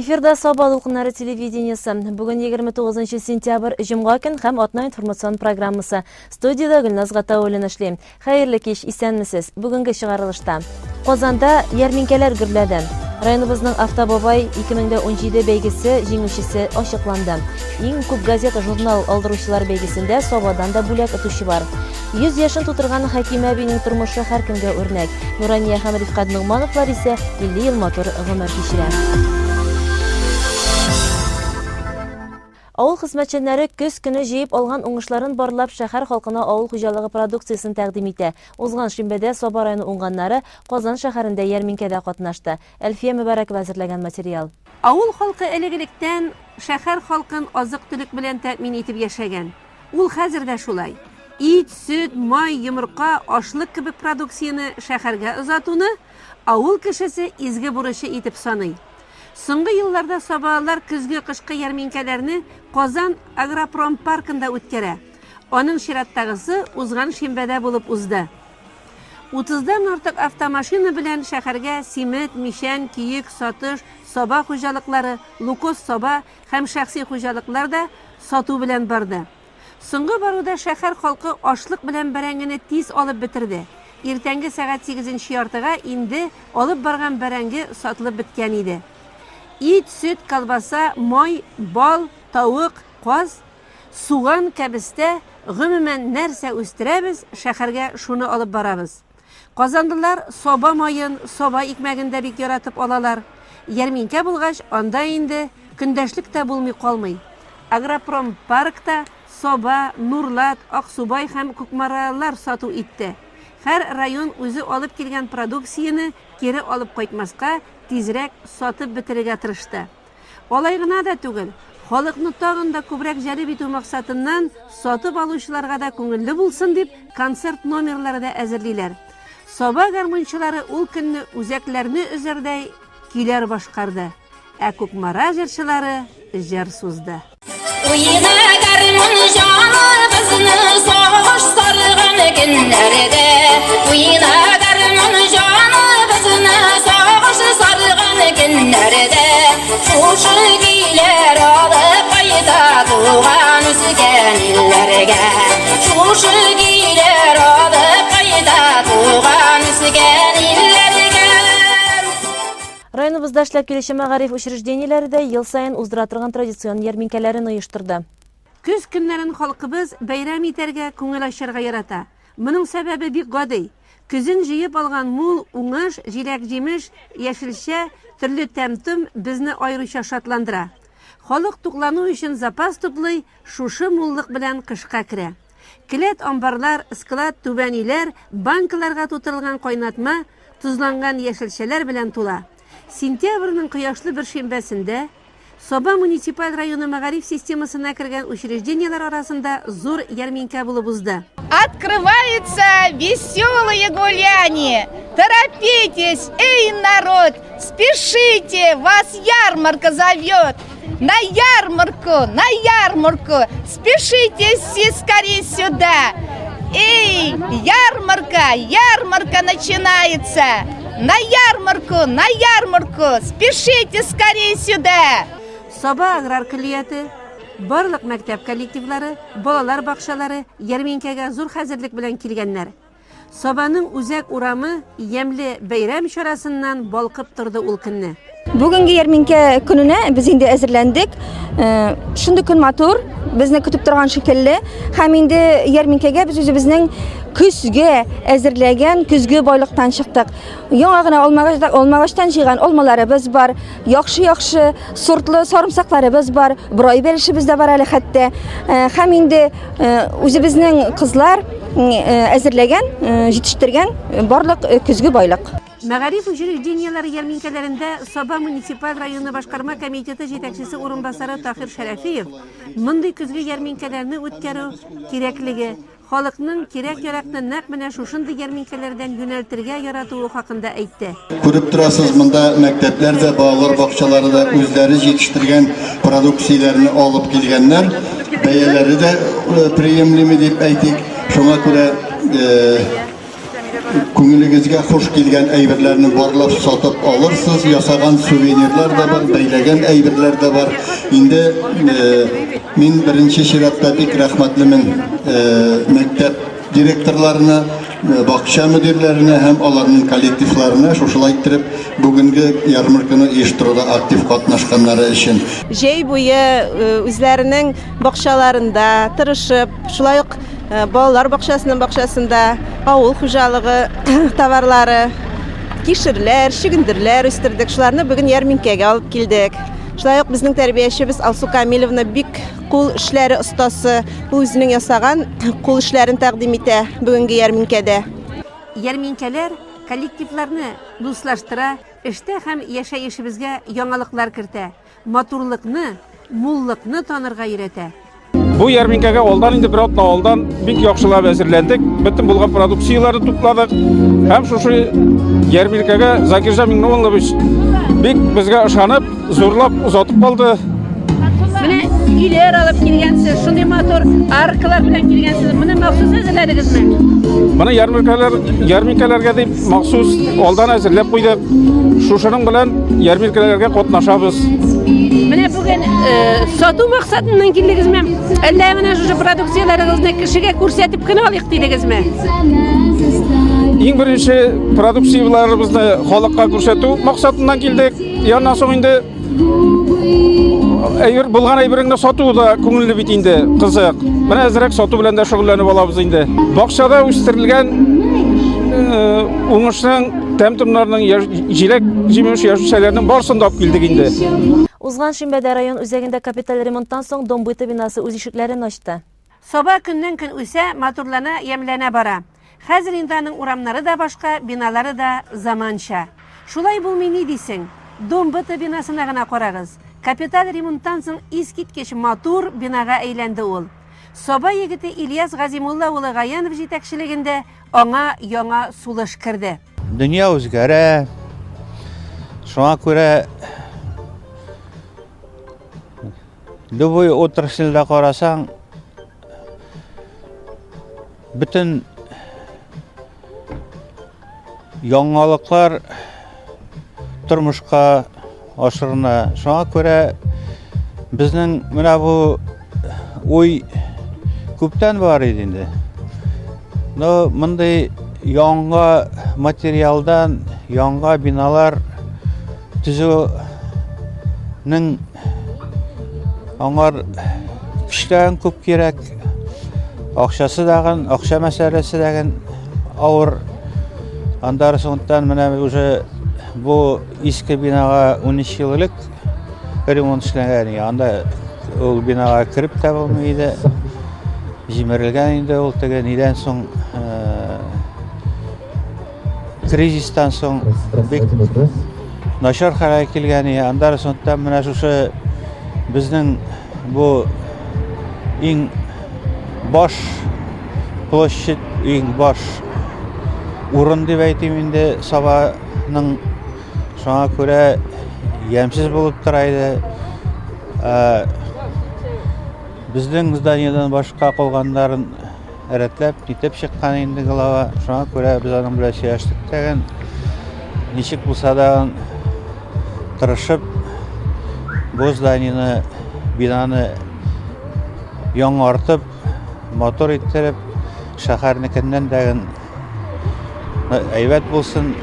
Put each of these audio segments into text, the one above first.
Эфирда Саба Лукнары телевидениесі. Бүгін 29 сентябрь Жұмға күн һәм атна информацион программасы. Студияда Гүлназ Гатаулин эшлейм. Хәерле кеш, исәнмесез. Бүгінгі шығарылышта. Казанда ярминкәләр гөрләде. Районыбызның автобабай 2017 бәйгесе җиңүчесе ачыкланды. Иң күп газета, журнал алдыручылар бәйгесендә Сабадан да бүләк итүче бар. 100 яшын тутырган Хәкимә әбинең тормышы һәркемгә үрнәк. Нурания һәм Рифкат Нугмановлар исә 50 ел матур гомер кичерә. Авыл хезмәтчәннәре көз көне җыеп алган уңышларын барлап шәһәр халкына авыл хуҗалыгы продукциясын тәкъдим итә. Узган шимбәдә Саба районы уңганнары Казан шәһәрендә ярминкәдә катнашты. Әлфия Мөбарәкова әзерләгән материал. Авыл халкы элек-электән шәһәр халкын азык-төлек белән тәэмин итеп яшәгән. Ул хәзер дә шулай. Ит, сөт, май, йомырка, ашлык кебек продукцияны шәһәргә озатуны авыл кешесе изге бурычы итеп саный. Соңгы елларда Сабалар көзге-кышкы ярминкәләрне Казан Агропром паркында үткәрә. Аның чираттагысы узган шимбәдә булып узды. 30дан артык автомашина белән шәһәргә симет, мишән, киек, сатыш, Саба хуҗалыклары, Лукос Саба һәм шәхси хуҗалыклар да сату белән барды. Соңгы баруда шәһәр халкы ашлык белән бәрәңгене тиз алып бетерде. Иртәнге сәгать 8 яртыга инде алып барган бәрәңге сатылып беткән иде. Ит, сөт, колбаса, май, бал, тавык, каз, суган кәбестә гомумән нәрсә үстерәбез, шәһәргә шуны алып барабыз. Казандылар Саба майын, Саба икмәген дә бик яратып алалар. Ярминкә булгач, анда инде көндәшлек тә булмый калмый. Агропром паркта Саба, Нурлат, Аксубай һәм Күкмаралар сату итте. Һәр район үзе алып килгән продукцияны кире алып кайтмаска тизрәк сатып бетерергә тырышты. Алай гына да түгел, халыкны тагын да күбрәк җәлеп итү максатыннан сатып алучыларга да күңелле булсын дип концерт номерлары да әзерлиләр. Саба гармончылары ул көнне үзәкләрне үзәрдәй көйләр башкарды, ә Күкмара җырчылары җыр сузды. Уйна гармон җаны безне сагыш сарган көннәрдә, уйна гармон җаны безне сагыш сарган көннәрдә, шушы көйләр алып кайта туган үскән илләргә, шушы көйләр алып кайта туган үскән илләргә. Районыбызда эшләп килүче мәгариф учреждениеләре ел сайын уздыра торган традицион ярминкәләрен оештырды. Көз көннәрен халкыбыз бәйрәм итәргә, күңел ачарга ярата. Моның сәбәбе бик гади. Көзен җыеп алган мул уңыш, җиләк-җимеш, яшелчә, төрле тәм-том безне аеруча шатландыра. Халык туклану өчен запас туплый, шушы муллык белән кышка керә. Келәт амбарлар, склад, түбәниләр, банкаларга тутырылган кайнатма, тузланган яшелчәләр белән тула. Сентябрьнең кояшлы бер шимбәсендә Саба муниципаль районы мәгариф системасына кергән учреждениелар арасында зур ярминкә булып узды. Открывается веселое гуляние. Торопитесь, эй, народ, спешите, вас ярмарка зовет. На ярмарку, спешите все скорее сюда. Эй, ярмарка начинается. На ярмарку, спешите скорее сюда. Саба аграр көллияте, барлык мәктәп коллективлары, балалар бакчалары ярминкәгә зур хәзерлек белән килгәннәр. Сабаның үзәк урамы ямьле бәйрәм чарасыннан балкып торды ул көнне. Бүгенге ярминкә көненә без инде әзерләндек. Шундый көн матур, безне көтеп торган шикелле. Һәм инде ярминкәгә без үзебезнең көзгә әзерләгән көзге байлыктан чыктык. Яңа гына алмагачтан җыйган алмаларыбыз бар, яхшы сортлы сарымсакларыбыз бар, брой бәлешебез дә бар әле хәтта. Һәм инде үзебезнең кызлар әзерләгән, җитештергән барлык көзге байлык. Мәгариф учреждениелары ярминкәләрендә Саба муниципаль районы башкарма комитеты җитәкчесе урынбасары Тахир Шәрәфиев мондый көзге ярминкәләрне үткәрү кирәклеге, халыкның кирәк-яраклы нәкъ менә шушындый ярминкәләрдән юнәлтергә яратуы хакында әйтте. Күреп торасыз, монда мәктәпләрдә, балалар бакчалары да үзләре җитештергән продукцияләрне алып килгәннәр. Бәяләре дә приемлеме дип әйтик. Шуңа күрә күңелегезгә хуш килгән әйберләрне барлап сатып алырсыз. Ясаган сувенирлар да бар, бәйләгән әйберләр дә бар. Инде мин беренче чиратта бик рәхмәтлемен мәктәп директорларына, бакча мөдирләренә һәм аларның коллективларына шушылай иттереп бүгенге ярмарканы оештыруда актив катнашканнары өчен. Җәй буе үзләренең бакчаларында тырышып, шулай ук балалар бакчасында авыл хуҗалыгы товарлары, кишерләр, чигендерләр үстердек. Шуларны бүген ярминкәгә алып килдек. Шулай ук безнең тәрбиячебез Алсу Камиловна бик кул эшләре остасы. Ул үзенең ясаган кул эшләрен тәкъдим итә бүгенге ярминкәдә. Ярминкәләр коллективларны дуслаштыра, эштә һәм яшәешебезгә яңалыклар кертә, матурлыкны, муллыкны танырга өйрәтә. Бу ярминкәгә алдан инде бер атна алдан бик яхшылап әзерләндек. Бөтен булган продукцияләрне тупладык. Һәм шушы ярминкәгә Закирҗан Миңнуллович бик безгә ышанып, зурлап узатып калды. Менә үйләр алып килгәнсез, шундый матур аркалар белән килгәнсез. Моны махсус әзерләдегезме? Моны ярминкәләргә дип махсус алдан әзерләп куйдык. Шушының белән ярминкәләргә катнашабыз. Менә бүген сату максатыннан килдегезме? Әллә менә шушы продукцияларыгызны кешегә күрсәтеп кенә алыйк дидегезме? Иң беренче продукцияларыбызны халыкка күрсәтү максатыннан килдек. Яннан соң инде булган әйбереңне сату да күңелле бит инде, кызык. Менә әзрәк сату белән дә шөгыльләнеп алабыз инде. Бакчада үстерелгән уңышның тәм-томнарның җиләк җимеш яшелчәләрнең барысын да алып килдек инде. Узган шимбәдә район үзәгендә капиталь ремонттан соң Дом быты бинасы үз ишекләрен ачты. Саба көннән-көн үсә, матурлана, ямьләнә бара. Хәзер инде аның урамнары да башка, биналары да заманча. Шулай булмый ни дисең? Дом быты бинасына гына карагыз. Капиталь ремонттан соң искиткеч матур бинага әйләнде ул. Саба егете Ильяс Газимулла улы Гаянов җитәкчелегендә аңа яңа сулыш керде. Дөнья үзгәрә. Шуңа күрә любой отрасльдә карасаң, бөтен яңалыклар тормышка ашырына. Шуңа күрә безнең менә бу ой күптән бар иде инде. Но мондай яңа материалдан яңа биналар төзүнең аңар көчлән күп кирәк. Акчасы дагын, акча мәсьәләсе дагын авыр. Андан соңдан менә уже бу иске бинага 13 еллык ремонт эшләнгән. Анда ул бинага кирип тә булмый иде. Җимерелгән инде ул теге нидән соң кризистан соң бик начар хәлгә килгән. Андан соңдан менә шушы безнең бу иң баш площадь, иң баш урын дип әйтим инде Сабаның. Шуңа күрә ямьсез булып тора иде. Безнең зданиедан башка калганнарын рәтләп, нитеп чыккан инде глава. Шуңа күрә без аның белән сөйләштек тәгән. Ничек булса да тырышып бу зданиены, бинаны яңартып, мотор иттереп, шәһәрнекеннән дәгән әйбәт булсын,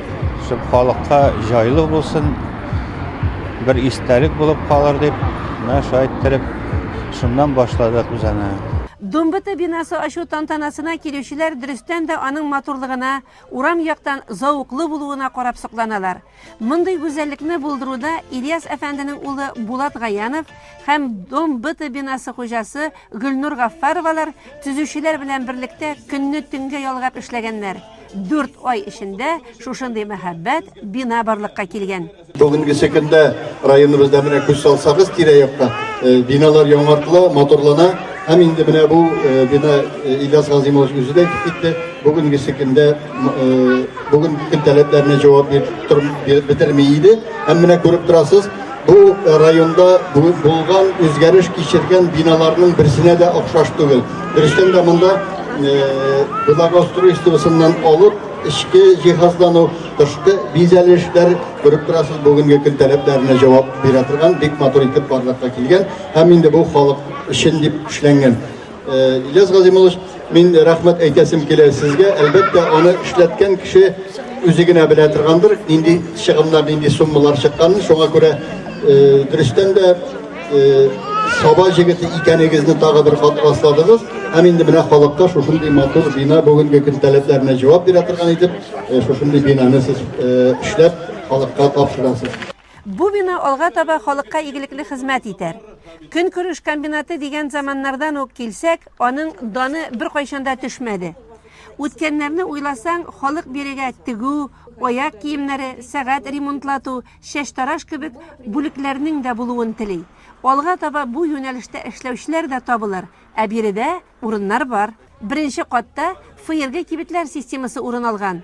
шуп халыкка җайлы булсын, бер истәлек булып калыр дип, менә шулай иттереп, шуннан башладык без аны. Дом быты бинасы ачу тантанасына килүчеләр дөрестән дә аның матурлыгына, урам яктан зауыклы булуына карап сокланалар. Мондый гүзәллекне булдыруда Ильяс әфәнденең улы Булат Гаянов һәм Дом быты бинасы хуҗасы Гөлнур Гаффаровалар төзүчеләр белән берлектә көнне төнгә ялгап эшләгәннәр. 4 ай эчендә шушындый мәхәббәт бина барлыкка килгән. Бүгенге көндә районыбызда менә күз салсагыз тирә-якка биналар яңартыла, моторлана. Һәм инде менә бу бина Ильяс Газимович үзе дә китте. Бүгенге көндә бүген тәләпләренә җавап бетерми иде. Һәм менә күреп торасыз, бу районда булган үзгәреш кичергән биналарның берсенә дә охшаш түгел. Дөрестән дә монда благоустройствосыннан алып, içki cihazlanu, tışkı vizali işler görüp durasız bugünkü kün taleplerine cevap veretirgan, bek motor itip barlakka kelgen, hem indi bu halk için dip işlengen. İlyas Gazimullah, men rahmet aytasim keler sizge. Elbette onu işletken kişi üzügüne biletirgandır. Indi çıkımlar, indi summalar çıkkanı, şuna göre dürüstten de sabah jigiti ikenigizni tağı bir rastladınız. Hem indi bina halkka şuşunday motor bina bugünkü kün taleplerine cevap veretirgan edip, şuşunday binanı siz işlep halkka tapşırasız. Bu bina alga taба халыкка игелекле хезмәт итәр. Көнкүреш комбинаты дигән заманнардан ук килсәк, аның даны бер кайчанда төшмәде. Үткәннәрне уйласаң, халык бирегә тегү, аяк киемнәре, сәгать ремонтлату, чәч тараш кебек бүлекләрнең дә булуын тели. Алга таба бу юнәлештә эшләүчеләр дә табылыр. Ә биредә урыннар бар. Беренче катта ФРГ кибетләр системасы урын алган.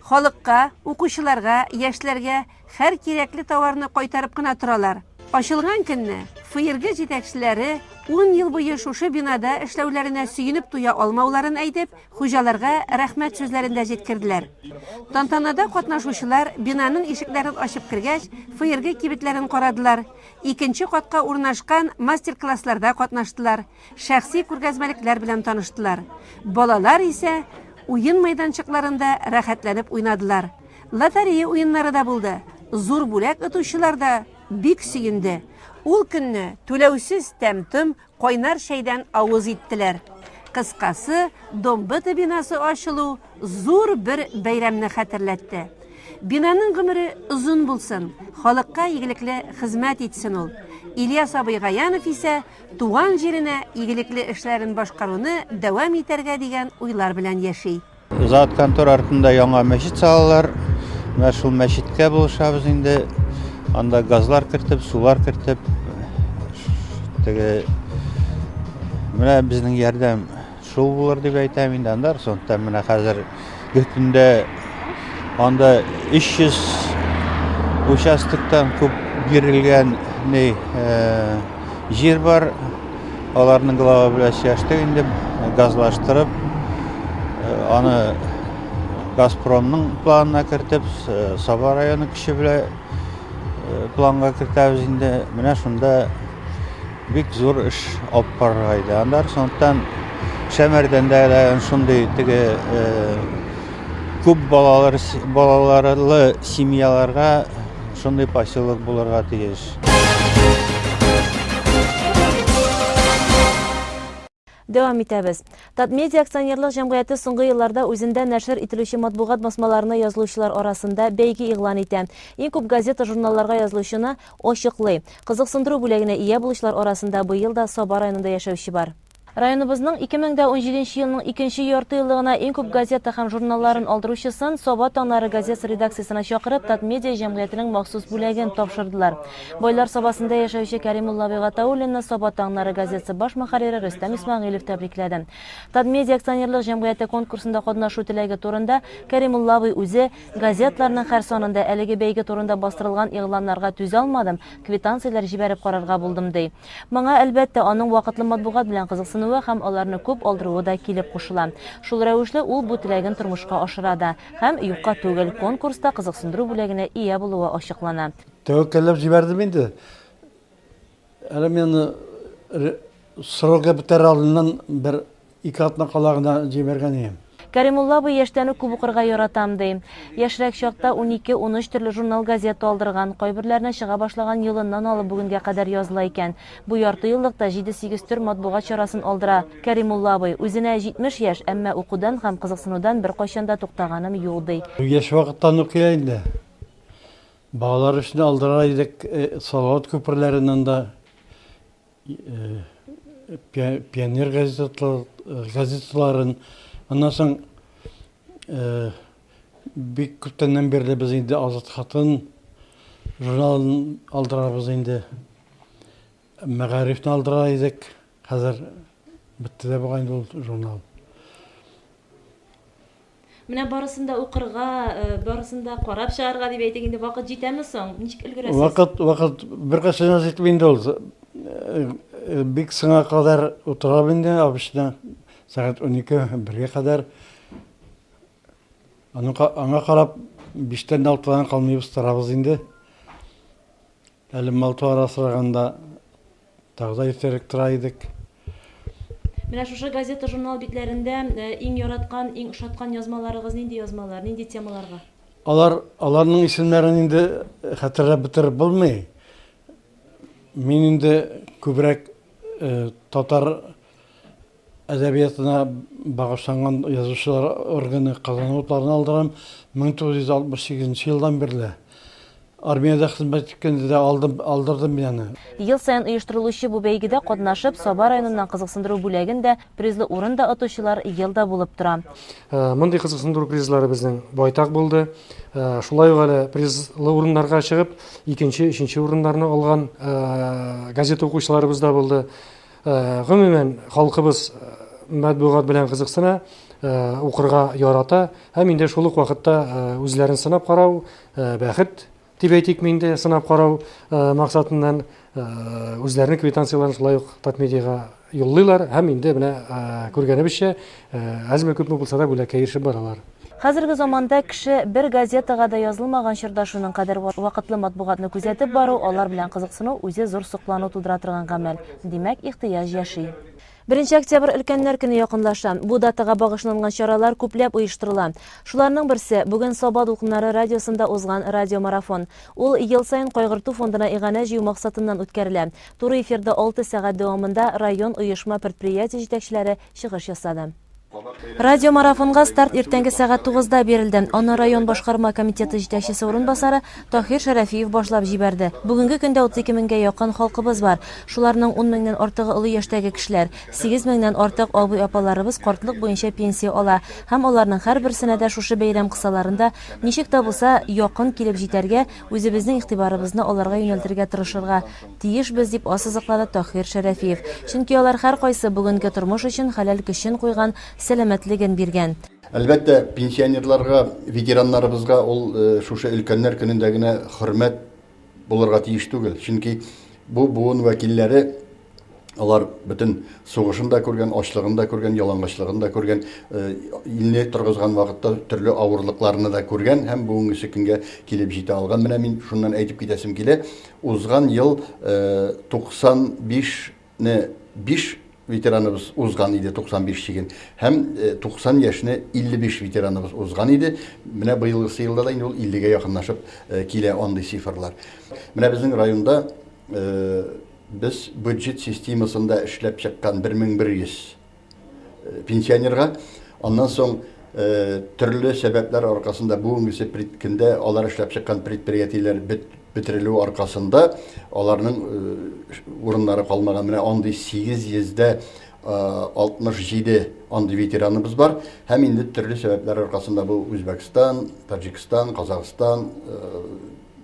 Халыкка, укучыларга, яшьләргә һәр кирәкле товарны кайтарып кына торалар. Ачылган көнне ФРГ җитәкчеләре 10 ел буе шушы бинада эшләүләренә сөенеп туя алмауларын әйтеп, хуҗаларга рәхмәт сүзләрен дә җиткерделәр. Тантанада катнашучылар бинаның ишекләрен ачып кергәч, ФРГ кибетләрен карадылар. Икенче катка урнашкан мастер-классларда катнаштылар. Шәхси күргәзмәлекләр белән таныштылар. Балалар исә уен майданчыкларында рәхәтләнеп уйнадылар. Лотерея уеннары да булды. Зур бүләк отучылар да бик сөенде. Ул көнне түләүсез тәм-том кайнар шәйдән авыз иттеләр. Кыскасы, Домбыта бинасы ачылу зур бер бәйрәмне хәтерләтте. Бинаның гомере озын булсын, халыкка игелекле хезмәт итсен ул. Ильяс Абыйгаянов исә туган җиренә игелекле эшләрен башкаруны дәвам итәргә дигән уйлар белән яши. Зат контор артында яңа мәчет салалар. Менә шул мәчеткә булышабыз инде. Анда газлар кертеп, сулар кертеп, менә безнең ярдәм шул булыр дип әйтәм инде андар. Сондықтан менә хәзер көтүндә анда 300 участоктан күп бирелгән җир бар. Аларның глава белән сөйләштек инде, газлаштырып, аны Газпромның планына кертеп, Саба районы кеше белән планга кертәбез инде. Менә шунда бик зур эш алып барырга иде. Андар сондықтан Шәмәрдән дә шундый күп балаларлы семьяларга шундый поселок булырга тиеш. Дәвам итәбез. Татмедиа акционерлык җәмгыяте соңгы елларда үзендә нәшер ителүче матбугат басмаларына язылучылар арасында бәйге игълан итә. Иң күп газета, журналларга язылучыны ачыклый. Кызыксындыру бүләгенә ия булучылар арасында быел да Саба районында яшәүче бар. Районыбызның 2017 елның 2нче яртыйлыгына иң күп газета һәм журналларын алдыручысын Саба таңнары газетасы редакциясына чакырып Татмедиа җәмгыятенең махсус бүләген тапшырдылар. Байлар Сабасында яшәүче Кәримулла Бегатауллинны Саба таңнары газетасы баш мөхәррире Рөстәм Исмәгыйлев тәбрикләде. Татмедиа акционерлык җәмгыяте конкурсында катнашу теләге турында Кәримулла үзе газетларның һәр санында әлеге бәйге турында бастырылган игъланнарга түзә алмадым, квитанциялар җибәреп карарга булдым ди. Моңа әлбәттә аның вакытлы матбугат белән кызыксыну һәм аларны күп алдыруы да килеп кушыла. Шул рәвешле ул бу теләген тормышка ашырады һәм юкка түгел конкурста кызыксындыру бүләгенә ия булуы ачыклана. Тәвәккәлләп җибәрдем инде. Әле мен срогы бетәр алдыннан бер 2 атна калагына җибәргән идем. Кәримулла яшьтән күп укырга яратам ди. Яшьрәк чакта 12-13 төрле журнал газета алдырган, кайберләрне чыга башлаган елыннан алып бүгенгә кадәр языла икән. Бу ярты еллыкта 7-8 төр матбугат чарасын алдыра. Кәримулла үзенә 70 яшь, әмма укудан һәм кызыксынудан бер кайчанда туктаганым юк ди. Яшь вакыттан укый инде. Балалар өчен алдыра идек, Салават күперләреннән дә пионер газеталарын. Ondan soң бик күптәннән бирле без инде Азат хатын журналын алдырабыз инде. Мәгарифне алдыра идек. Хәзер битте дә булган ул журнал. Менә барысында укырга, барысында карап чыгарга дип әйтик инде, вакыт җитәме соң? Ничек өлгерәсез? Вакыт бер кашына җитеп инде ул. Бик соңга кадәр утырабыз инде, обычно saat 12 1'e kadar Аңа қарап 5-тен 6-дан қалмайбыз тарабыз инде. Әлі мал туар асырағанда тағдай терек тұрайдық. Менә шушы газета, журнал битләрендә иң яраткан, иң ошаткан язмаларыгыз нинди язмалар, нинди темаларга? Аларның исемнәрен инде хәтерләп бетереп булмый. Мин инде күбрәк татар әдәбиятына багышланган язучылар органы Казан утларын алдырам. 1968 елдан бирле. Армияда хезмәт иткәндә дә алдырдым мин аны. Ел сайын оештырылучы бу бәйгедә катнашып, Саба районыннан кызыксындыру бүләгендә призлы урында отучылар елда булып тора. Мондый кызыксындыру призлары безнең байтак булды. Шулай ук әле призлы урыннарга чыгып, 2-нче, 3-нче урыннарны алган газета укучыларыбыз да булды. Гомумән халкыбыз матбугат белән кызыксына, укырга ярата, һәм инде шул ук вакытта үзләрен сынап карау, бәхет дип әйтик миндә сынап карау максатыннан үзләренең квитанцияларын шулай ук Татмедиага юллыйлар, һәм инде менә күргәнебезчә әзме күпме булса да бүләккә ирешеп баралар. Хәзерге заманда кеше бер газетага да язылмаган чорда шуның кадәр вакытлы матбугатны күзәтеп бару, алар белән кызыксыну үзе зур соклану тудыра торган гамәл. Димәк, ихтыяҗ яши. 1 октябрь өлкәннәр көне якынлаша. Бу датага багышланган чаралар күпләп оештырыла. Шуларның берсе бүген Саба дулкыннары радиосында узган радиомарафон. Ул ел сайын кайгырту фондына игъана җыю максатыннан үткәрелә. Туры эфирда 6 сәгать дәвамында район оешма предприятие җитәкчеләре чыгыш ясады. Радиомарафонга старт иртәнге сәгать 9-да бирелде. Аны район башкарма комитеты җитәкчесе урынбасары Тахир Шәрәфиев башлап җибәрде. Бүгенге көндә 32 меңгә якын халкыбыз бар. Шуларның 10 меңнән артыгы олы яшьтәге кешеләр, 8 меңнән артык абый-апаларыбыз картлык буенча пенсия ала. Һәм аларның һәрберсенә дә шушы бәйрәм кысаларында ничек тә булса якын килеп җитәргә, үзебезнең игътибарыбызны аларга юнәлтергә тырышырга тиешбез дип ассызыклады Тахир Шәрәфиев. Чөнки алар һәркайсы бүгенге тормыш өчен хәләл көчен куйган, сәламәтлеген биргән. Әлбәттә, пенсионерларга, ветераннарыбызга ул шушы өлкәннәр көнендә генә хөрмәт булырга тиеш түгел. Чөнки бу буын вәкилләре алар бөтен сугышын да күргән, ачлыгын да күргән, ялангачлыгын да күргән, илне торгызган вакытта төрле авырлыкларны да күргән һәм бүгенге көнгә килеп җитә алган. Менә мин шуннан әйтеп китәсем килә. Узган ел 95-не 5 ветераныбыз узган иде, 95 чиген. Һәм 90 яшьне 55 ветераныбыз узган иде. Менә быелгы елда да инде ул 50-гә якынлашып килә андый цифрлар. Менә безнең районда без бюджет системасында эшләп чыккан 1100 пенсионерга, аннан соң төрле сәбәпләр аркасында бүгенге көндә алар эшләп чыккан предприятиеләр бетерелү аркасында аларның урыннары калмаган. Менә андый 867 андый ветераныбыз бар. Һәм инде төрле сәбәпләр аркасында бу Үзбәкстан, Таҗикстан, Казакстан,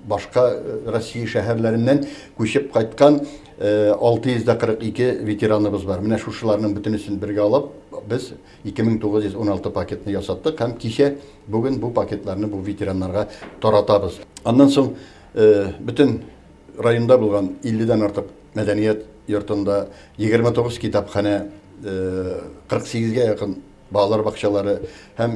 башка Россия шәһәрләреннән күчеп кайткан 642 ветераныбыз бар. Менә шушыларның бөтенесен бергә алып, без 2916 пакетны ясаттык һәм кичә бүген бу пакетларны бу ветераннарга таратабыз. Аннан соң бөтен районда булган 50-дән артык мәдәният йортында 29 китапханә, 48-гә якын балалар бакчалары һәм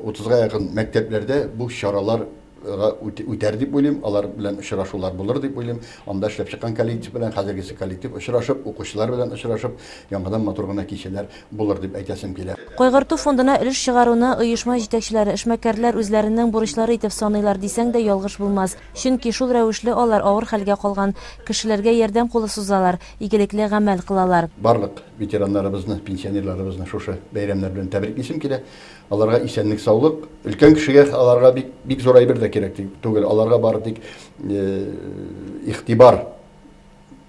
30-га якын мәктәпләрдә бу чаралар үтәр дип уйлыйм, алар белән очрашулар булыр дип уйлыйм. Анда эшләп чыккан коллектив белән хәзергесе коллектив очрашып, укучылар белән очрашып, яңадан матур гына кичәләр булыр дип әйтәсем килә. Кайгырту фондына өлеш чыгаруны оешма җитәкчеләре, эшмәкәрләр үзләренең бурычлары итеп саныйлар дисәң дә ялгыш булмас. Чөнки шул рәвешле алар авыр хәлгә калган кешеләргә ярдәм кулы сузалар, игелекле гамәл кылалар. Барлык ветераннарыбызны, пенсионерларыбызны шушы бәйрәмнәр белән тәбриклисем килә. Аларга исәнлек, саулык, өлкән кешегә аларга бик зур әйбер дә кирәк түгел. Аларга бары тик игътибар,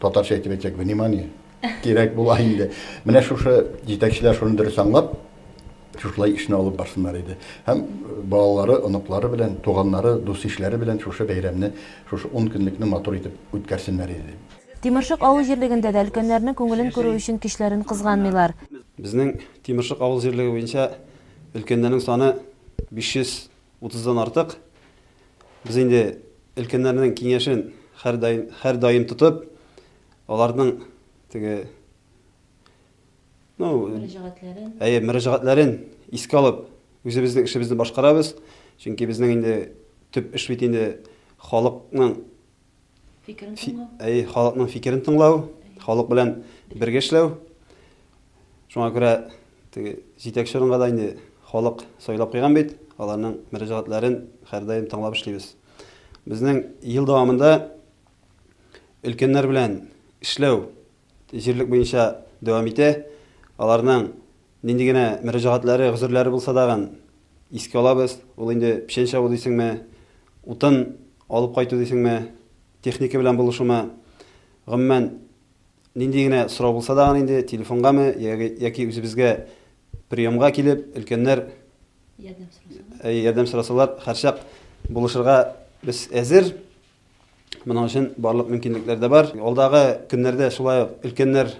татарча әйтеп әйтсәк, внимание кирәк була инде. Менә шушы җитәкчеләр шуны дөрес аңлап, шушылай ишне алып барсыннар иде. Һәм балалары, оныклары белән, туганнары, дус-ишләре белән шушы бәйрәмне, шушы 10 көнлекне матур итеп үткәрсеннәр иде. Тимершык авыл җирлегендә дә өлкәннәрнең күңелен күрү өчен кишләрен кызганмыйлар. Безнең Тимершык авыл җирлеге буенча өлкәннәрнең саны 530-дан артык. Без инде өлкәннәрнең киңәшен һәр даим тотып, аларның теге мөрәҗәгатьләрен искә алып, үзебезнең эшебезне башкарабыз. Чөнки безнең инде төп эш бит инде халыкның халыкның фикерен тыңлау, халык белән бергә эшләү. Шуңа күрә җитәкче урынга да инде халык сайлап куйган бит. Аларның мөрәҗәгатьләрен һәрдаим тыңлап эшлибез. Безнең ел дәвамында өлкәннәр белән эшләү җирлек буенча дәвам итә. Аларның нинди генә мөрәҗәгатьләре, гозерләре булса да искә алабыз. Ул инде печән чабу дисеңме, утын алып кайту дисеңме, техника белән булышума, гомумән нинди генә сорау булса да инде телефонгамы яки үзебезгә приемга килеп, өлкәннәр ярдәм сорасалар, һәрчак булышырга без әзер. Моның өчен барлык мөмкинлекләр дә бар. Алдагы көннәрдә шулай өлкәннәр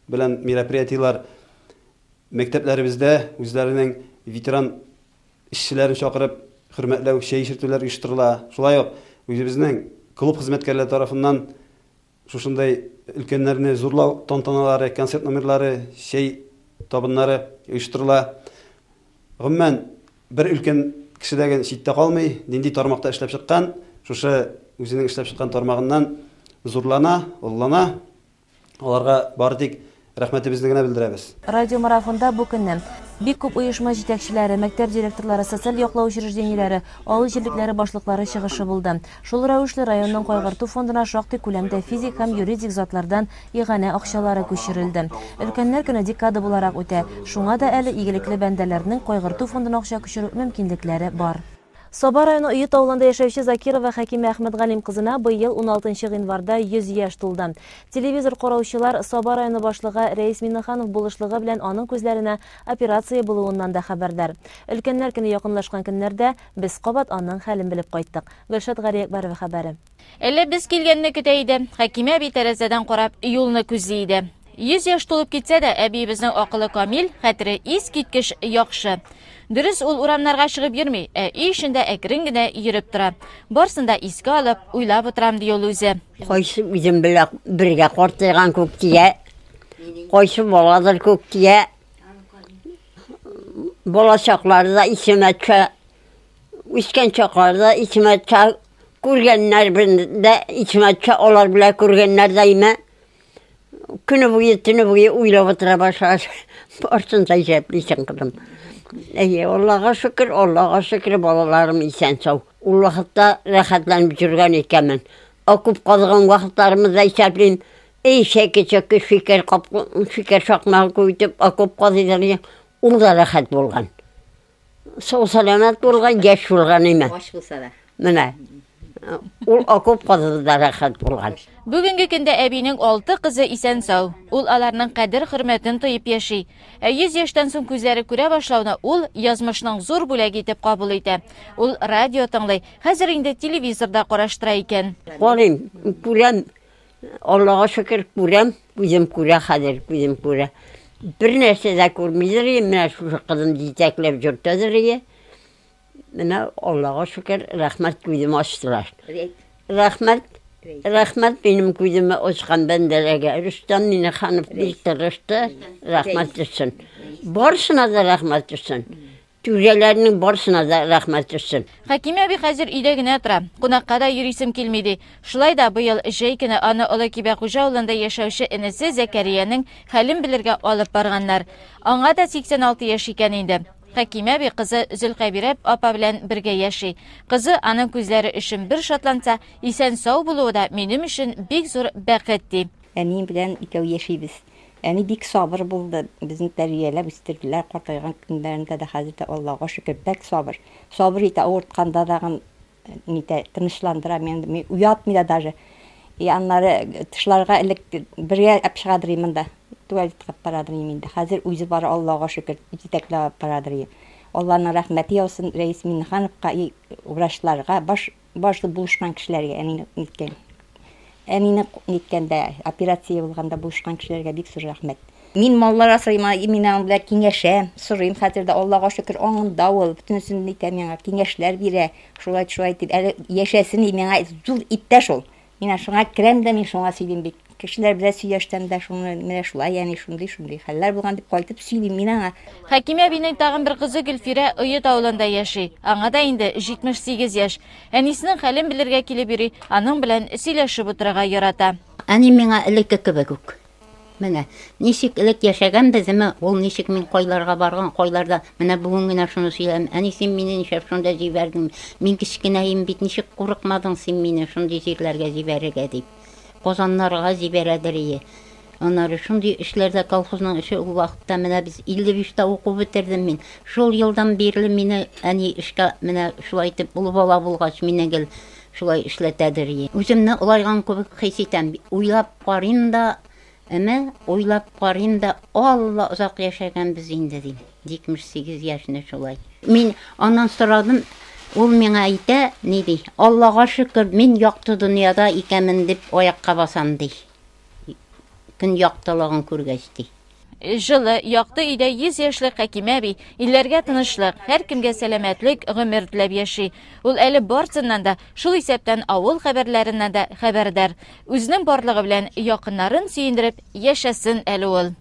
белән мероприятиялар мәктәпләребездә үзләренең ветеран эшчеләрен чакырып, хөрмәтләү, чәй эчертүләр оештырыла. Шулай ук үзебезнең клуб хезмәткәрләре тарафыннан шушындай өлкәннәрне зурлау тантаналары, концерт номерлары, чәй табыннары оештырыла. Гомумән бер өлкән кешедәген читтә калмый, нинди тармакта эшләп чыккан, шушы үзенең эшләп чыккан тармагыннан зурлана, уллана. Аларга бары тик рәхмәтебезне генә белдерәбез. Радио марафонда бу көнне бик күп оешма җитәкчеләре, мәктәп директорлары, социаль яклау учреждениеләре, авыл җирлекләре башлыклары чыгышы булды. Шул рәвешле районның кайгырту фондына шактый күләмдә физик һәм юридик затлардан игъанә акчалары күчерелде. Өлкәннәр көне декада буларак үтә. Шуңа да әле игелекле бәндәләрнең кайгырту фондына акча күчерү мөмкинлекләре бар. Саба районы Өет авылында яшәүче Закирова Хәкимә Әхмәтгалим кызына быел 16 гыйнварда 100 яшь тулды. Телевизор караучылар Саба районы башлыгы Рәис Миннеханов булышлыгы белән аның күзләренә операция булуыннан да хәбәрдар. Өлкәннәр көне якынлашкан көннәрдә без кабат аның хәлен белеп кайттык. Гөлшат Гариякбарова хәбәре. Әле без килгәнне көтә иде. Хәкимә бит тәрәзәдән карап юлны күзли иде. 100 яшь тулып китсә дә, әбиебезнең акылы камил, хәтере искиткеч яхшы. Дөрес, ул урамнарга чыгып йөрми, өй эчендә әкрен генә йөреп тора. Барсын да искә алып, уйлап утырам ди ул үзе. Кайсы үзем белән бергә картайган күк тия, кайсы баладыр күк тия. Балачакларда исемә төшә, үскән чакларда исемә төшә, күргәннәр белән исемә төшә, алар белән күргәннәр даима. Көне буе, төне буе уйлап утыра башлар. Барсын да җәплисен кызым. Аллага шөкер, балаларым исән сау. Ул вакытта рәхәтләнеп жүргән икәнмен. Окуп калган вакытларымызда исәплим. Шәкечәк фикер шакмагы күйтеп окуп калдылар. Ул да рәхәт булган. Сау саламат булган, яшь булган име. Баш булса да. Менә. Ул окуп калдылар, рәхәт булган. Бүгенге көндә әбинең 6 кызы исән сау. Ул аларның кадер-хөрмәтен тоеп яши. 100 яшьтән соң күзләре күрә башлауны ул язмышның зур бүләге итеп кабул итә. Ул радио тыңлый, хәзер инде телевизорда караштыра икән. Карыйм, күрәм. Аллага шөкер күрәм, күзем күрә хәзер, күзем күрә. Бер нәрсә дә күрмидер, менә шушы кызым җитәкләп җөртәдер. Менә Аллага шөкер, рәхмәт күзем ачтылар. Рәхмәт benim күземә ачкан бәндәләргә. Рөстәм Миннеханов бик тырышты, рәхмәт өчен. Барсына да рәхмәт өчен. Түрәләрнең барсына да рәхмәт өчен. Хәкимә би хәзер өйдә генә тора. Кунакка да йөрисем килмиде. Шулай да быел җәй көне аны Олы Кибәхуҗа авылында яшәүче энесе Зәкәриянең хәлен белергә алып барганнар. Аңа да 86 яшь икән инде. Хәкимә би кызы Зөлкәбирә апа белән бергә яши. Кызы аның күзләре өчен бер шатланса, исән сау булуы да минем өчен бик зур бәхет ди. Әни белән икәү яшибез. Әни бик сабыр булды. Безне тәрбияләп үстерделәр. Картайган көннәрендә дә хәзер дә Аллага шөкер бәк сабыр. Сабыр итә, авыртканда да тынычландыра. Мен уятмый да даже. Аннары тышларга элек бергә әпшәгәдер монда. Туалетка парадыр инде. Хәзер үзе бар, Аллага шөкер, җитәкләп парадыр. Алланың рәхмәте яусын Рәис Миннехановка, врачларга, башлы булышкан кешеләргә, әнине ниткәндә, операция булганда булышкан кешеләргә бик зур рәхмәт. Мин маллар асрыйм, миннән белән киңәшәм, сорыйм, хәзер дә Аллага шөкер, аңында ул бөтенсен нитәм, миңа киңәшләр бирә. Шулай дип, әле яшәсен, миңа зур иптәш ул. Мин шуңа керәм дә, мин шуңа сөйлим бик Кешеләр белән сөйләштем дә шуны, менә шулай, ягъни шундый хәлләр булган дип кайтып сөйлим мин аңа. Хәкимә әбинең тагын бер кызы Гөлфирә Өет авылында яши. Аңа да инде 78 яшь. Әнисенең хәлен белергә килеп йөри, аның белән сөйләшеп утырырга ярата. Әни миңа элекке кебек үк. Менә ничек элек яшәгән безме, ул ничек мин кайларга барган, кайларда менә бүген генә шуны сөйләм. Әни син мине нишәп шунда җибәрдең? Мин кичкенәем бит, ничек курыкмадың син мине шундый җирләргә җибәрергә дип. Казаннарга җибәрәдер ие. Аннары шундый эшләрдә колхозның эше ул вакытта менә без 55-та укып бетердем мин. Шул елдан бирле мине әни эшкә менә шулай итеп ул бала булгач мине гел шулай эшләтәдер ие. Үземне улайган кебек хис итәм. Уйлап карыйм да, әмма уйлап карыйм да, Алла озак яшәгән без инде дим. 78 яшьне шулай. Мин аннан сорадым, ул миңа әйтә, ни ди? Аллага шөкер, мин якты дөньяда икәнмен дип аякка басам ди. Көн яктылыгын күргәч ди. Жылы, якты өйдә 100 яшьлек Хәкимә әби илләргә тынычлык, һәркемгә сәламәтлек, гомер теләп яши. Ул әле барсыннан да, шул исәптән авыл хәбәрләреннән дә хәбәрдар. Үзенең барлыгы белән якыннарын сөендереп яшәсен әле ул.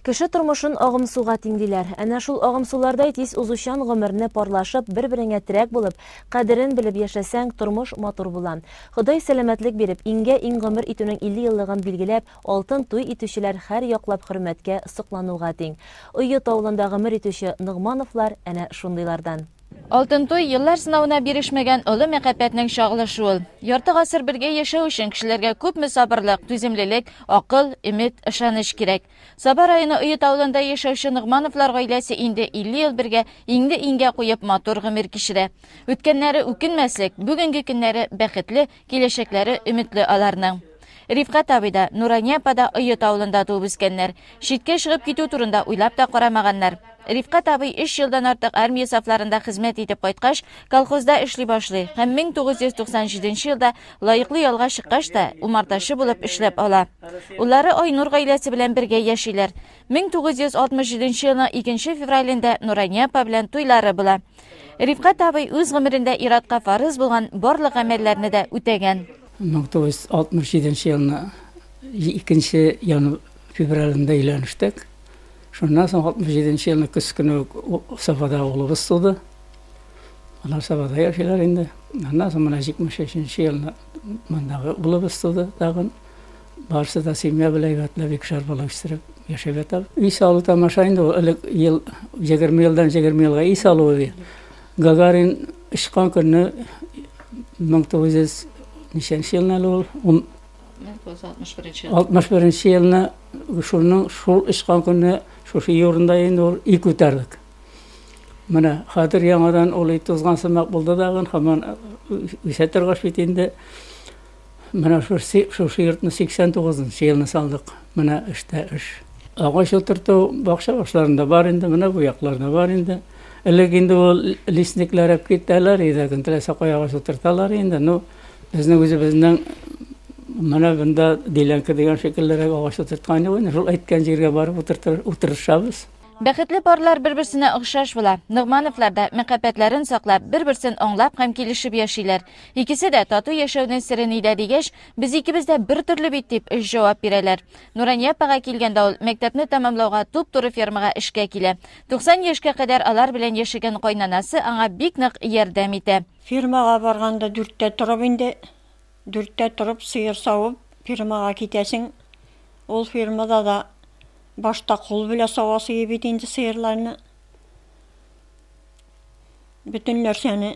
Кеше тормышын агым суга тиңдиләр. Әнә шул агым сулардай тиз узучан гомерне парлашып, бер-береңә терәк булып, кадерен белеп яшәсәң, тормыш матур була. Ходай сәламәтлек биреп, иңгә иң гомер итүнең 50 еллыгын билгеләп, алтын туй итүчеләр һәр яклап хөрмәткә, соклануга тиң. Өйет авылында гомер итүче Нугмановлар әнә шундыйлардан. Алтын туй еллар сынавына бирешмәгән олы мәхәббәтнең чагылышы ул. Ярты гасыр бергә яшәү өчен кешеләргә күпме сабырлык, түземлелек, акыл, өмет, ышаныч кирәк. Сабар районы Өет авылында яшәүче Нугмановлар гаиләсе инде 50 ел бергә иңгә куеп матур гомер кичерә. Үткәннәре үкенмәслек, бүгенге көннәре бәхетле, киләчәкләре өметле аларның. Рифкат абый да, Нурания апа да Өет авылында туып үскәннәр. Читкә чыгып китү турында уйлап та карамаганнар. Рифкат абый 3 елдан артык армия сафларында хезмәт итеп кайткач, колхозда эшли башлый. Һәм 1997 елда лаеклы ялга чыккач та умартачы булып эшләп ала. Уллары Айнур гаиләсе белән бергә яшиләр. 1967 елның 2 февралендә Нурания апа белән туйлары була. Рифкат абый үз гомерендә иратка фарыз булган барлык гамәлләрне дә үтәгән. 1967 елны 2 февралендә өйләнештек. Шуннан соң 67 елны көз көне Сафада улыбыз туды. Алар Сафада яшиләр инде. Аннан соң менә 73 елны мондагы улыбыз туды тагын. Барысы да семья белән вәтләп икешәр бала үстереп яшәп ята. Үй салу тамаша инде элек ел 20 елдан 20 елга үй салу. Гагарин ишкан көне 1900 елны 61 елны шул ишкан көне шушы юрында инде ул үй күтәрдек. Менә хәзер яңадан ул үй тузган сымак булды дагы, һаман үсәтергәш бит инде. Менә шушы йортны 89 елны салдык. Менә эштә эш. Агач утырту бакча башларында бар инде, менә бу якларда бар инде. Элек инде ул лесниклар әп киттеләр, иде гентләсә каяга утырталар инде. Ну, безнең үзебезнең менә бunda диләнке дигән шикелләргә агач утырткан иде. Шул әйткән җиргә барып утырышабыз. Бәхетле парлар бер-берсенә охшаш була. Нугмановлар да мәхәббәтләрен саклап, бер-берсен аңлап һәм килешеп яшиләр. Икесе дә тату яшәүнең сирен идә дигәч, без икебез дә бер төрле бит дип җавап бирәләр. Нурания апага килгәндә ул мәктәпне тәмамлауга туп-туры фермага эшкә килә. 90 яшькә кадәр алар белән яшәгән кайнанасы аңа бик нык ярдәм итә. Фермага барганда 4тә торып инде, 4тә торып сыер савып, фермага китәсең. Ул фермада да башта кул белән савасы бит инде сыерларны. Бүтән нәрсәне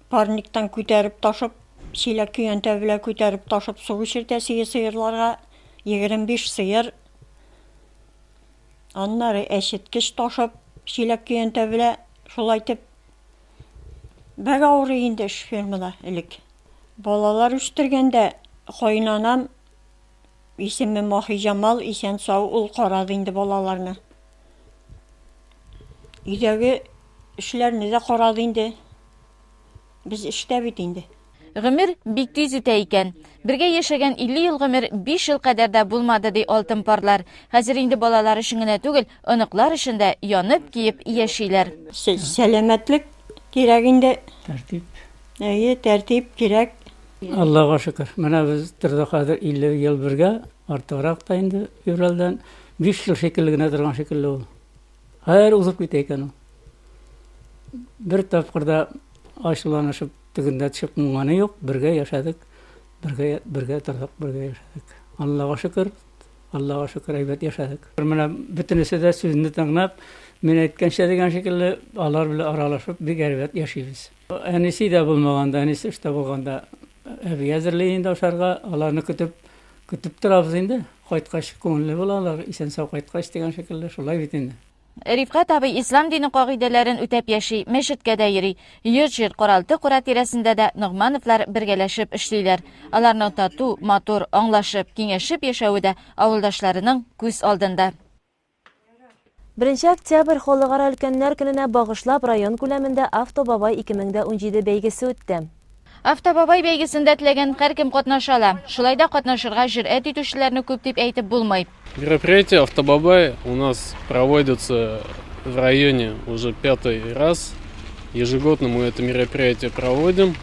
парниктан күтәреп ташып, чиләк көянтә белән күтәреп ташып су эчертә сыерларга 25 сыер. Аннары әчеткеч ташып, чиләк көянтә белән шулай итеп бәк авыр инде фермада элек. Балалар үстергәндә кайнанам исеме Махи Җамал исән сау ул карады инде балаларны. Өйдәге эшләрне дә карады инде. Без эштә бит инде. Гомер бик тиз үтә икән. Бергә яшәгән 50 ел гомер 5 ел кадәр дә булмады ди алтын парлар. Хәзер инде балалар өчен генә түгел, оныклар өчен дә янып киеп яшиләр. Сәламәтлек кирәк инде. Тәртип. Тәртип кирәк. Аллаға шүкір. Менә без торда хәзер 50 ел бергә, артыграк та инде Юралдан 5 ел шикелле генә торган шикелле ул. Һәр узып китә икән ул. Бер тапкырда ачуланышып тегендә төшеп муңаны юк, бергә яшәдек. Бергә тордык, бергә яшәдек. Аллаға шөкер. Аллаға шөкер әйбәт яшәдек. Менә бөтенесе дә сүзне тыңлап, мен әйткәнчә дигән шикелле алар белән аралашып бик әйбәт яшибез. Әнисе дә булмаганда, әнисе эштә булганда әби әзерләй инде ашарга, аларны көтеп торабыз инде. Кайткач күңелле булалар, исән сау кайткач дигән шикелле шулай бит инде. Рифкат абый ислам дини кагыйдәләрен үтәп яши, мәчеткә дә йөри. Йорт-җир Коралты кура тирәсендә дә Ногмановлар бергәләшеп эшлиләр. Аларның тату, матур, аңлашып, киңәшеп яшәве дә авылдашларының күз алдында. 1 октябрь Халыкара өлкәннәр көненә багышлап район күләмендә Автобабай 2017 бәйгесе үтте. Автобабай бәйгесендә теләгән һәркем катнаша ала. Шулай да катнашырга җөрьәт итүчеләрне күп дип әйтеп булмый. Мероприятие «Автобабай» у нас проводится в районе уже 5-й раз. Ежегодно мы это мероприятие проводим.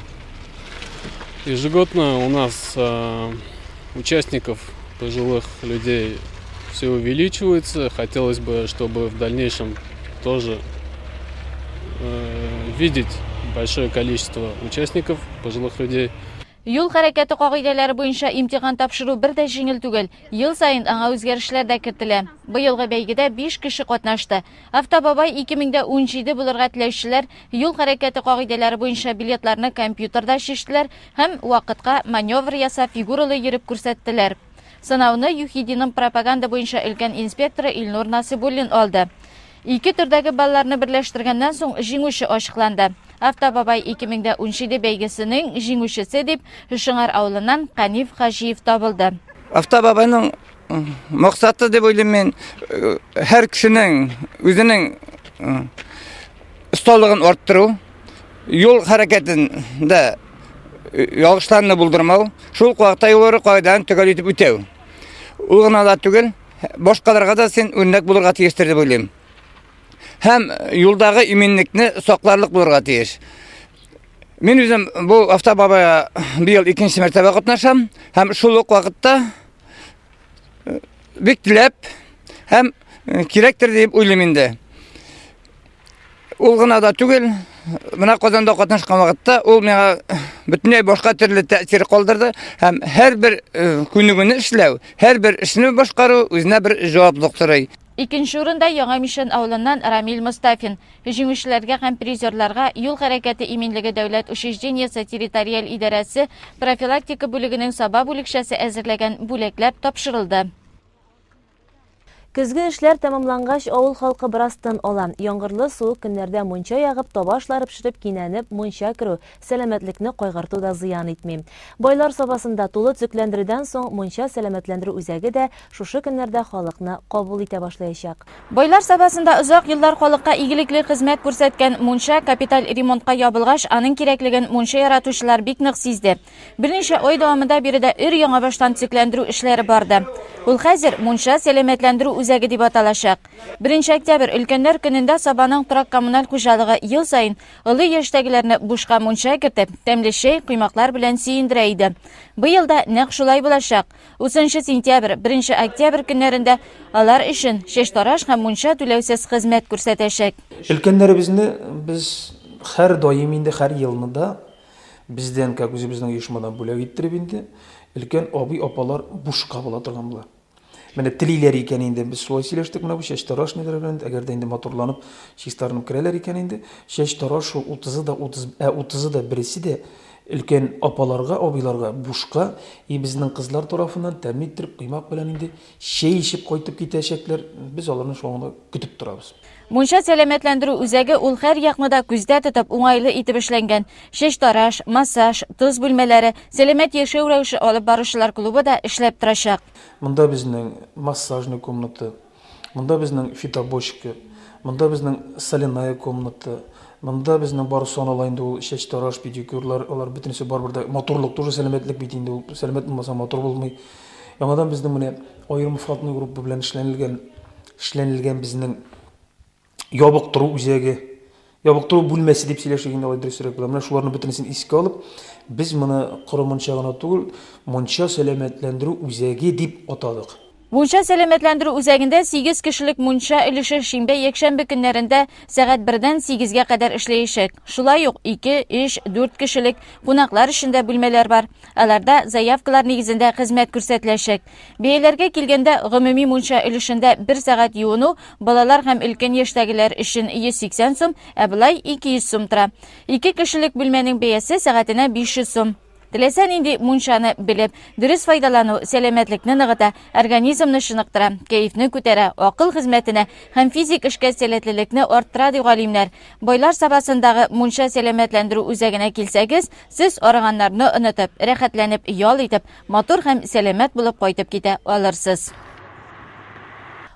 Ежегодно у нас участников, пожилых людей, все увеличивается. Хотелось бы, чтобы в дальнейшем тоже видеть большое количество участников, пожилых людей. Юл хәрәкәте кагыйдәләре буенча имтихан тапшыру бер дә җиңел түгел. Ел саен аңа үзгәрешләр дә кертелә. Быелгы бәйгедә 5 кеше катнашты. Автобабай 2017 булырга теләүчеләр юл хәрәкәте кагыйдәләре буенча билетларны компьютерда чиштеләр һәм вакытка маневр ясап фигуралы йөреп күрсәттеләр. Сынауны Юхидинның пропаганда буенча өлкән инспекторы Илнур Насибуллин алды. 2 төрдәге балларны берләштергәннән соң җиңүче ачыкланды. Автобабай 2017 бәйгесенең җиңүчесе дип Шыңар авылыннан Каниф Хажиев табылды. Автобабайның максаты дип уйлыйм мен, һәр кешенең үзенең осталыгын арттыру, юл хәрәкәтендә ялгышларны булдырмау, шул вакытта юллары кайдан төгәл итеп үтәү. Ул гына да түгел, башкаларга да сен үрнәк булырга тиештер дип уйлыйм. Һәм юлдагы иминлекне сакларлык булырга тиеш. Мин үзем бу Автобабайга быел 2нче мәртәбә катнашам һәм шул ук вакытта бик теләп һәм кирәктер дип уйлыйм инде. Ул гына да түгел, менә Казанда катнашкан вакытта ул миңа бөтенләй башка төрле тәэсир калдырды һәм һәрбер күнегүне эшләү, һәрбер эшне башкару үзенә бер җаваплылык сорый. Икенче урында Яңа Мишен авылыннан Рамил Мустафин. Җиңүчеләргә һәм призерларга юл хәрәкәте иминлеге дәүләт учреждениесе территориаль идарәсе профилактика бүлегенең Саба бүлекчәсе әзерләгән бүләкләп тапшырылды. Көзге эшләр тәмамлангач, авыл халкы бераз тын ала. Яңгырлы суык көннәрдә мунча ягып, табашлары пешереп кинәнеп, мунча керү сәламәтлекне кайгырту да зыян итми. Байлар сабасында тулы төзекләндерүдән соң мунча сәламәтләндерү үзәге дә шушы көннәрдә халыкны кабул итә башлаячак. Байлар сабасында озак еллар халыкка игелекле хезмәт күрсәткән мунча капиталь ремонтка ябылгач, аның кирәклеген мунча яратучылар бик нык сизде. Берничә ай дәвамында биредә өр-яңа баштан төзекләндерү эшләре барды. Ул хәзер мунча сәламәтләндерү үзәге дип аталачак. 1 октябрь өлкәннәр көнендә Сабаның торак коммуналь хуҗалыгы ел сайын ылы яшьтәгеләрне бушка мунча кертеп, тәмле чәй, куймаклар белән сөендерә иде. Быел да нәкъ шулай булачак. 30 сентябрь, 1 октябрь көннәрендә алар өчен чәч тараш һәм мунча түләүсез хезмәт күрсәтәчәк. Өлкәннәребезне без һәр даим инде һәр елны да бездән үзебезнең оешмадан бүләк иттереп инде өлкән абый апалар бушка була торган булар. Менә телиләр икән инде без шулай сөйләштек менә бу чәч тараш нидер белән, әгәр дә инде моторланып чистарынып керәләр икән инде чәч тараш 30-ы да берсе дә өлкән апаларга, абыйларга бушка безнең кызлар тарафыннан тәэмин иттереп куймак белән инде чәй ичеп кайтып китәчәкләр. Без аларны шуңда көтеп торабыз. Мунча сәламәтләндерү үзәге ул һәр якмыда күздә тотып уңайлы итеп эшләнгән. Чәч тараш, массаж, тоз бүлмәләре, сәламәт яшәү рәвеше алып баручылар клубы да эшләп торачак. Монда безнең массажный комната, монда безнең фитобочка, монда безнең соляная комната, монда безнең бар санала инде ул чәч тараш, педикюрлар, алар бөтенесе бар-барда. Моторлык тоже сәламәтлек бит инде ул. Сәламәт булмаса мотор булмый. Яңадан безнең менә аерым фатны группа белән эшләнелгән безнең ябык тору үзәге, ябыктыру бүлмәсе дип сөйләшәгәндә алай дөресрәк була. Менә шуларны бөтенесен искә алып, без моны коры мунча гына түгел, мунча сәламәтләндерү үзәге дип атадык. Мунча сәламәтләндерү үзәгендә 8 кешелек мунча өлеше шимбә якшәмбе көннәрендә сәгать 1-дән 8-гә кадәр эшләячәк. Шулай ук 2, 3, 4 кешелек кунаклар өчен дә бүлмәләр бар. Аларда заявкалар нигезендә хезмәт күрсәтеләчәк. Бәяләргә килгәндә гомуми мунча өлешендә 1 сәгать юыну балалар һәм өлкән яшьтәгеләр өчен 180 сум, ә болай 200 сум тора. 2 кешелек бүлмәнең бәясе сәгатенә 500 сум. Теләсә нинди мунчаны белеп, дөрес файдалану сәламәтлекне ныгыта, организмны чыныктыра, кәефне күтәрә, акыл хезмәтенә һәм физик эшкә сәләтлелекне арттыра ди галимнәр. Байлар сабасындагы мунча сәламәтләндерү үзәгенә килсәгез, сез арыганнарны онытып, рәхәтләнеп, ял итеп, матур һәм сәламәт булып кайтып китә алырсыз.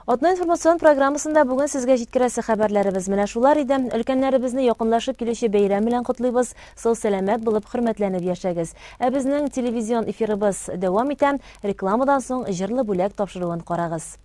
Атна информацион программасында бүген сезгә җиткерәсе хәбәрләребез менә шулар иде. Өлкәннәребезне якынлашып килүче бәйрәм белән котлыйбыз. Сау сәламәт булып хөрмәтләнеп яшәгез. Ә безнең телевизион эфирыбыз дәвам итә. Рекламадан соң җырлы бүләк тапшыруын карагыз.